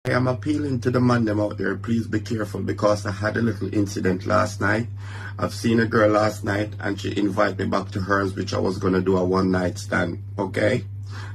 I am appealing to the man them out there, please be careful because I had a little incident last night. I've seen a girl last night and she invited me back to hers, which I was going to do a one night stand, okay?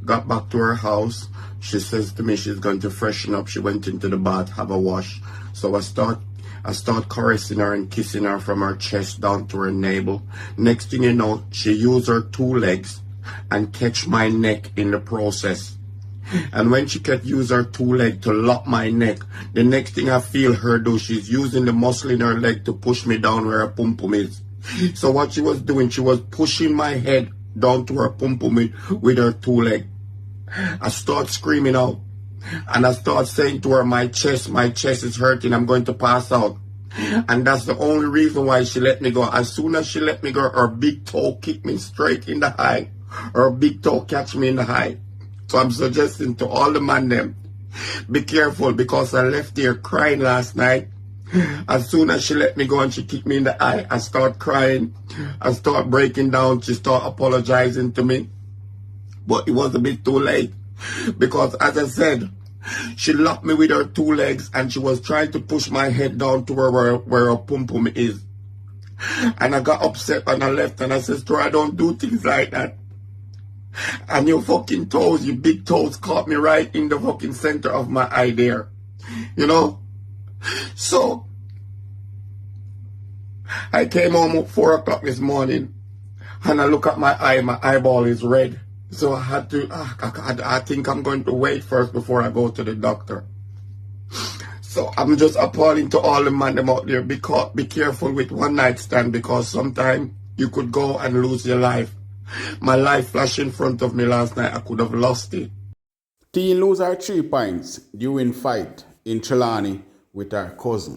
Got back to her house. She says to me she's going to freshen up. She went into the bath, have a wash. So I start caressing her and kissing her from her chest down to her navel. Next thing you know, she used her two legs and catch my neck in the process. And when she could use her two legs to lock my neck, the next thing I feel her do, she's using the muscle in her leg to push me down where her pum pum is. So what she was doing, she was pushing my head down to her pum pum with her two legs. I start screaming out. And I start saying to her, my chest is hurting, I'm going to pass out. And that's the only reason why she let me go. As soon as she let me go, her big toe kicked me straight in the eye. Her big toe catch me in the eye. So I'm suggesting to all the man them, be careful because I left here crying last night. As soon as she let me go and she kicked me in the eye, I start crying. I start breaking down. She start apologizing to me. But it was a bit too late. Because as I said, she locked me with her two legs and she was trying to push my head down to where her pum pum is. And I got upset and I left and I said, I don't do things like that. And your fucking toes, your big toes caught me right in the fucking center of my eye there. You know? So, I came home at 4 o'clock this morning and I look at my eye, my eyeball is red. So I had to, I think I'm going to wait first before I go to the doctor. So I'm just appalling to all the man them out there. Be careful with one night stand because sometimes you could go and lose your life. My life flashed in front of me last night. I could have lost it. Teen lose her 3 points during fight in Trelawny with her cousin.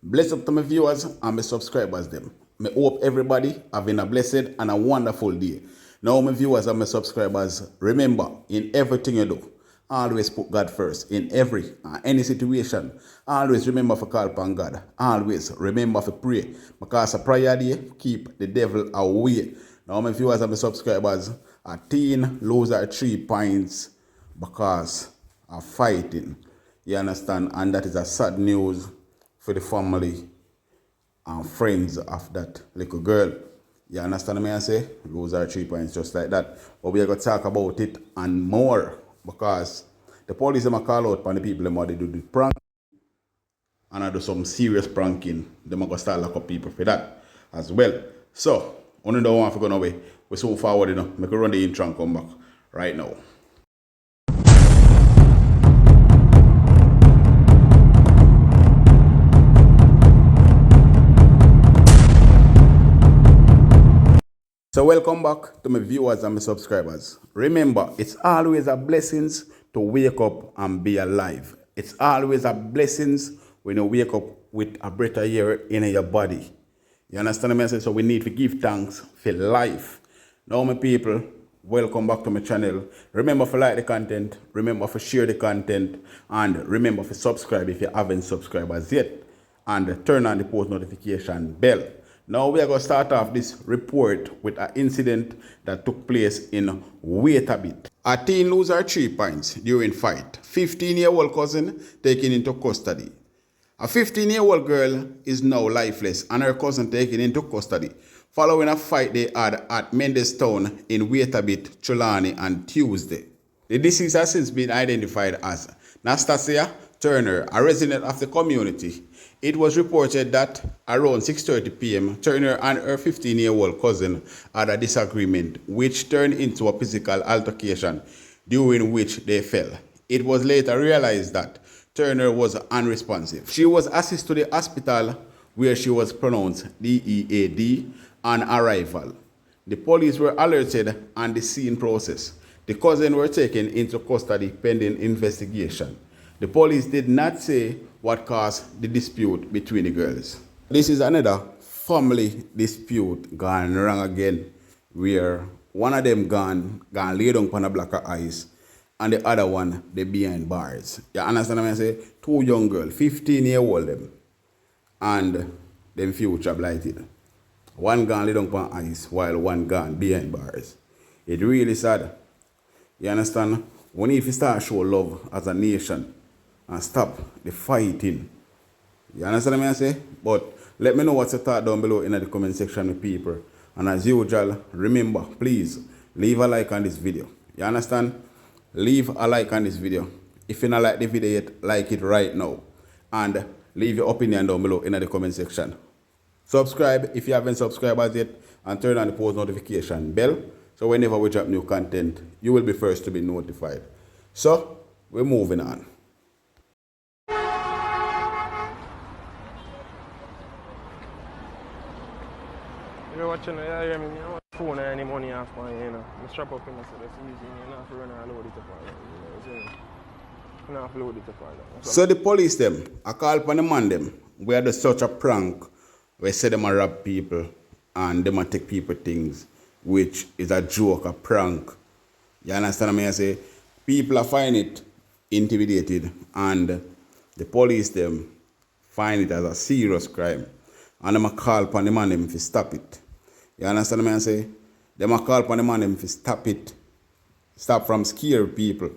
Bless up to my viewers and my subscribers them. I hope everybody having a blessed and a wonderful day. Now my viewers and my subscribers, remember in everything you do, always put God first in any situation. Always remember to call upon God. Always remember to pray because a prayer day keep the devil away. Now my viewers and my subscribers, a teen lose her 3 points because of fighting. You understand? And that is a sad news for the family and friends of that little girl. You understand me I say? Lose her 3 points just like that. But we are going to talk about it and more because the police are call out on the people that do the prank and I do some serious pranking. They are going to start lock up people for that as well. So, only don't want to go away. We're so forward, you know. Make a run the intro and come back right now. So welcome back to my viewers and my subscribers. Remember, it's always a blessing to wake up and be alive. It's always a blessing when you wake up with a breath of air in your body. You understand me? So we need to give thanks for life. Now my people, welcome back to my channel. Remember to like the content, remember to share the content, and remember to subscribe if you haven't subscribed as yet. And turn on the post notification bell. Now we are going to start off this report with an incident that took place in Wait a Bit. A teen loses her 3 points during fight. 15-year-old cousin taken into custody. A 15-year-old girl is now lifeless and her cousin taken into custody following a fight they had at Mendestown in Wait a Bit, Trelawny on Tuesday. The deceased has since been identified as Nastasia Turner, a resident of the community. It was reported that around 6:30 p.m., Turner and her 15-year-old cousin had a disagreement which turned into a physical altercation during which they fell. It was later realized that Turner was unresponsive. She was assisted to the hospital where she was pronounced DEAD on arrival. The police were alerted on the scene process. The cousins were taken into custody pending investigation. The police did not say what caused the dispute between the girls. This is another family dispute gone wrong again, where one of them gone lay down on a block of ice and the other one they behind bars. You understand what I say? 2 young girls, 15-year-old them, and them future blighted. One gone lay down on ice while one gone behind bars. It really sad. You understand? We need to start show love as a nation. and stop the fighting. You understand what I say? But let me know what's your thought down below in the comment section with people. And as usual, remember, please leave a like on this video. You understand? Leave a like on this video. If you don't like the video yet, like it right now. And leave your opinion down below in the comment section. Subscribe if you haven't subscribed as yet. And turn on the post notification bell. So whenever we drop new content, you will be first to be notified. So, we're moving on. You're watching, I mean, you don't phone or any money off my, you know. I strap up in the so that's easy, you don't have to run and load it up all that, you know. You don't have to load it up all that. So the police them, I call upon the man them, we had such a prank, where say them a rob people, and them a take people things, which is a joke, a prank. You understand what I say? People are find it intimidated, and the police them find it as a serious crime. And them a call upon the man them to stop it. You understand what I say? Them a call upon the man them to stop it. Stop from scare people.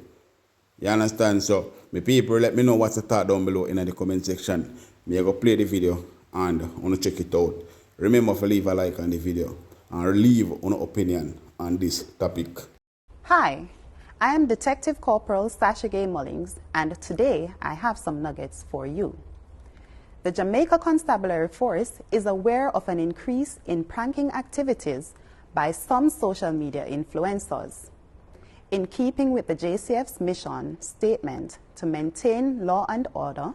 You understand? So, my people, let me know what's the thought down below in the comment section. Me go play the video and wanna check it out. Remember to leave a like on the video and leave an opinion on this topic. Hi, I am Detective Corporal Sasha Gay Mullings, and today I have some nuggets for you. The Jamaica Constabulary Force is aware of an increase in pranking activities by some social media influencers. In keeping with the JCF's mission statement to maintain law and order,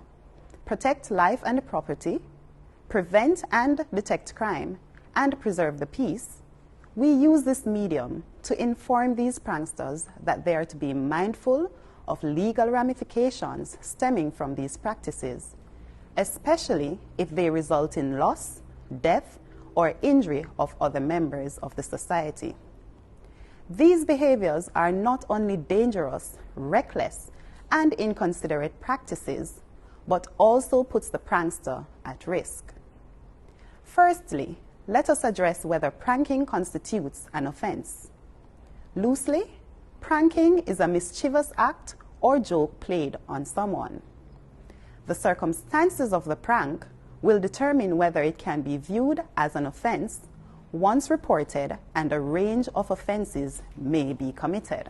protect life and property, prevent and detect crime, and preserve the peace, we use this medium to inform these pranksters that they are to be mindful of legal ramifications stemming from these practices, especially if they result in loss, death, or injury of other members of the society. These behaviors are not only dangerous, reckless, and inconsiderate practices, but also puts the prankster at risk. Firstly, let us address whether pranking constitutes an offense. Loosely, pranking is a mischievous act or joke played on someone. The circumstances of the prank will determine whether it can be viewed as an offense once reported, and a range of offenses may be committed.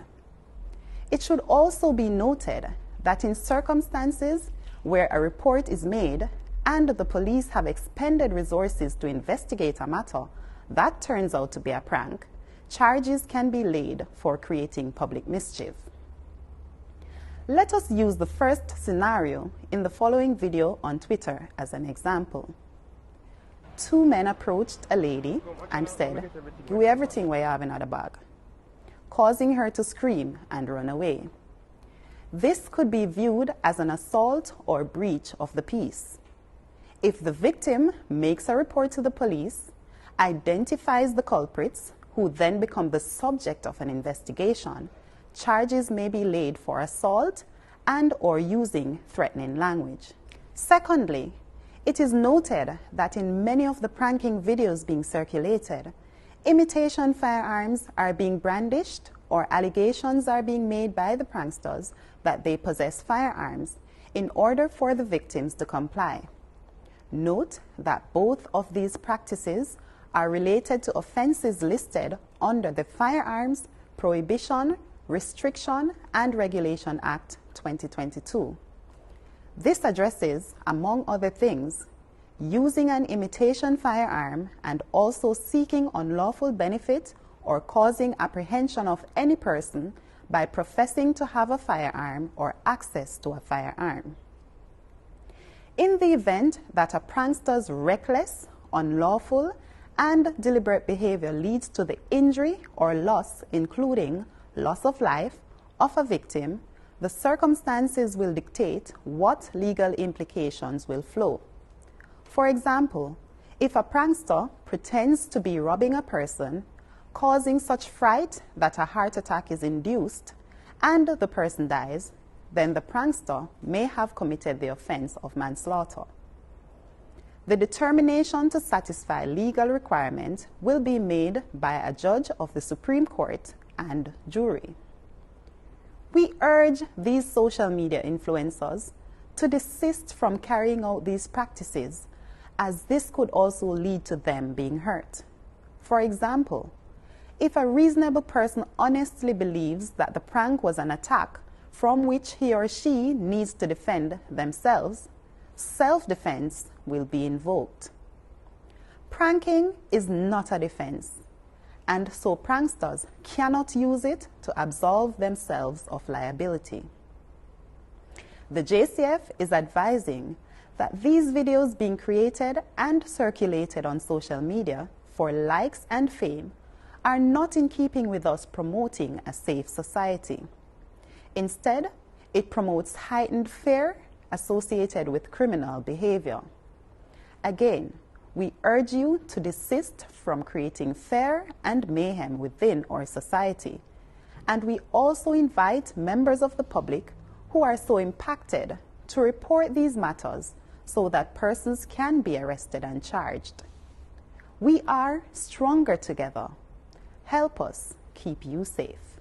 It should also be noted that in circumstances where a report is made and the police have expended resources to investigate a matter that turns out to be a prank, charges can be laid for creating public mischief. Let us use the first scenario in the following video on Twitter as an example. Two men approached a lady and said, "Give me everything we have in the bag," causing her to scream and run away. This could be viewed as an assault or breach of the peace. If the victim makes a report to the police, identifies the culprits, who then become the subject of an investigation, charges may be laid for assault and or using threatening language. Secondly, it is noted that in many of the pranking videos being circulated, imitation firearms are being brandished or allegations are being made by the pranksters that they possess firearms in order for the victims to comply. Note that both of these practices are related to offenses listed under the Firearms Prohibition, Restriction and Regulation Act 2022. This addresses, among other things, using an imitation firearm and also seeking unlawful benefit or causing apprehension of any person by professing to have a firearm or access to a firearm. In the event that a prankster's reckless, unlawful, and deliberate behavior leads to the injury or loss, including loss of life, of a victim, the circumstances will dictate what legal implications will flow. For example, if a prankster pretends to be robbing a person, causing such fright that a heart attack is induced, and the person dies, then the prankster may have committed the offense of manslaughter. The determination to satisfy legal requirements will be made by a judge of the Supreme Court and jury. We urge these social media influencers to desist from carrying out these practices, as this could also lead to them being hurt. For example, if a reasonable person honestly believes that the prank was an attack from which he or she needs to defend themselves, self-defense will be invoked. Pranking is not a defense, and so pranksters cannot use it to absolve themselves of liability. The JCF is advising that these videos being created and circulated on social media for likes and fame are not in keeping with us promoting a safe society. Instead, it promotes heightened fear associated with criminal behavior. Again, we urge you to desist from creating fear and mayhem within our society, and we also invite members of the public who are so impacted to report these matters so that persons can be arrested and charged. We are stronger together. Help us keep you safe.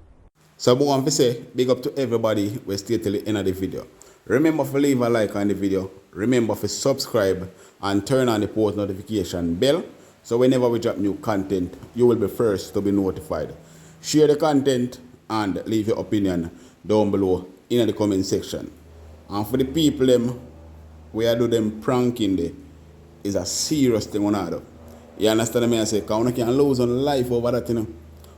So I want to say big up to everybody who stay till the end of the video. Remember to leave a like on the video. Remember to subscribe and turn on the post notification bell so whenever we drop new content, you will be first to be notified. Share the content and leave your opinion down below in the comment section. And for the people we are do them pranking there is a serious thing on that. You understand me? I say, because you can lose on life over that, you know.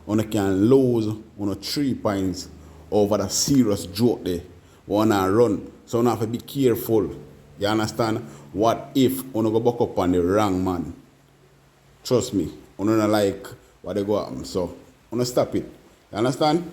You can lose on 3 points over the serious joke there. Wanna run. So you have to be careful. You understand? What if you go back up on the wrong man? Trust me, you don't like what they go happen. So you stop it. You understand?